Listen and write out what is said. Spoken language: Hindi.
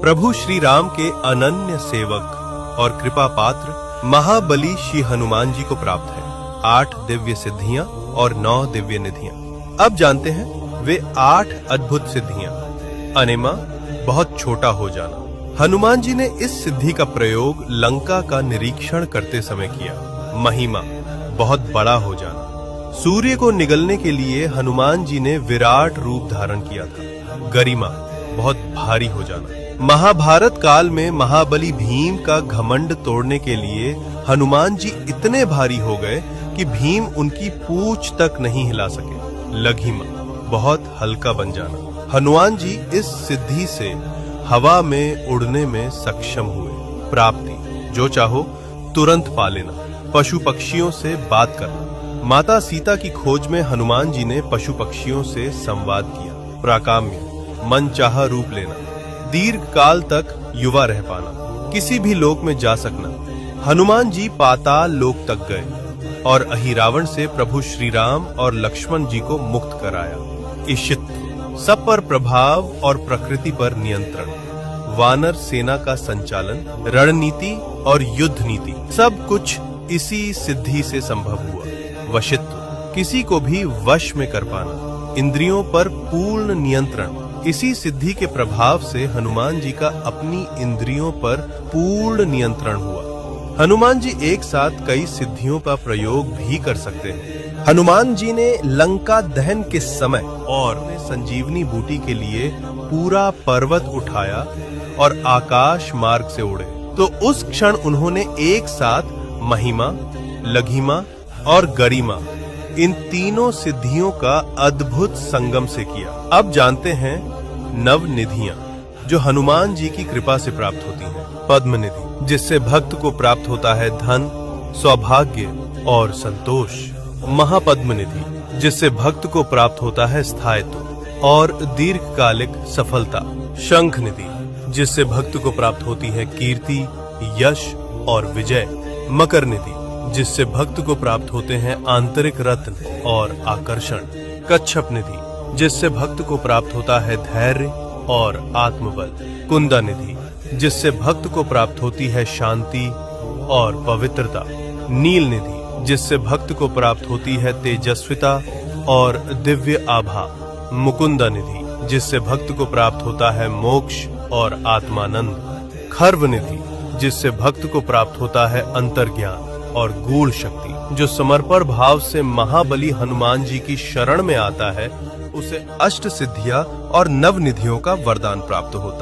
प्रभु श्री राम के अनन्य सेवक और कृपा पात्र महाबली श्री हनुमान जी को प्राप्त है 8 दिव्य सिद्धियां और 9 दिव्य निधियां। अब जानते हैं वे 8 अद्भुत सिद्धियां। अनेमा, बहुत छोटा हो जाना। हनुमान जी ने इस सिद्धि का प्रयोग लंका का निरीक्षण करते समय किया। महिमा, बहुत बड़ा हो जाना। सूर्य को निगलने के लिए हनुमान जी ने विराट रूप धारण किया था। गरिमा, बहुत भारी हो जाना। महाभारत काल में महाबली भीम का घमंड तोड़ने के लिए हनुमान जी इतने भारी हो गए कि भीम उनकी पूंछ तक नहीं हिला सके। लघिमा, बहुत हल्का बन जाना। हनुमान जी इस सिद्धि से हवा में उड़ने में सक्षम हुए। प्राप्ति, जो चाहो तुरंत पा लेना। पशु पक्षियों से बात करना। माता सीता की खोज में हनुमान जी ने पशु पक्षियों से संवाद किया। प्राकाम्य, मन चाहा रूप लेना। दीर्घ काल तक युवा रह पाना। किसी भी लोक में जा सकना। हनुमान जी पाताल लोक तक गए और अहिरावण से प्रभु श्री राम और लक्ष्मण जी को मुक्त कराया। ईशित्व, सब पर प्रभाव और प्रकृति पर नियंत्रण। वानर सेना का संचालन, रणनीति और युद्ध नीति, सब कुछ इसी सिद्धि से संभव हुआ। वशित्व, किसी को भी वश में कर पाना। इंद्रियों पर पूर्ण नियंत्रण। इसी सिद्धि के प्रभाव से हनुमान जी का अपनी इंद्रियों पर पूर्ण नियंत्रण हुआ। हनुमान जी एक साथ कई सिद्धियों का प्रयोग भी कर सकते हैं। हनुमान जी ने लंका दहन के समय और संजीवनी बूटी के लिए पूरा पर्वत उठाया और आकाश मार्ग से उड़े, तो उस क्षण उन्होंने एक साथ महिमा, लघिमा और गरिमा, इन तीनों सिद्धियों का अद्भुत संगम से किया। अब जानते हैं नव निधियां, जो हनुमान जी की कृपा से प्राप्त होती हैं। पद्म निधि, जिससे भक्त को प्राप्त होता है धन, सौभाग्य और संतोष। महापद्म निधि, जिससे भक्त को प्राप्त होता है स्थायित्व और दीर्घकालिक सफलता। शंख निधि, जिससे भक्त को प्राप्त होती है कीर्ति, यश और विजय। मकर निधि, जिससे भक्त को प्राप्त होते हैं आंतरिक रत्न और आकर्षण। कच्छप निधि, जिससे भक्त को प्राप्त होता है धैर्य और आत्मबल। कुंदा निधि, जिससे भक्त को प्राप्त होती है शांति और पवित्रता। नील निधि, जिससे भक्त को प्राप्त होती है तेजस्विता और दिव्य आभा। मुकुंदा निधि, जिससे भक्त को प्राप्त होता है मोक्ष और आत्मानंद। खर्व निधि, जिससे भक्त को प्राप्त होता है अंतर्ज्ञान और गूढ़ शक्ति। जो समर्पण भाव से महाबली हनुमान जी की शरण में आता है, उसे अष्ट सिद्धियां और नव निधियों का वरदान प्राप्त होता है।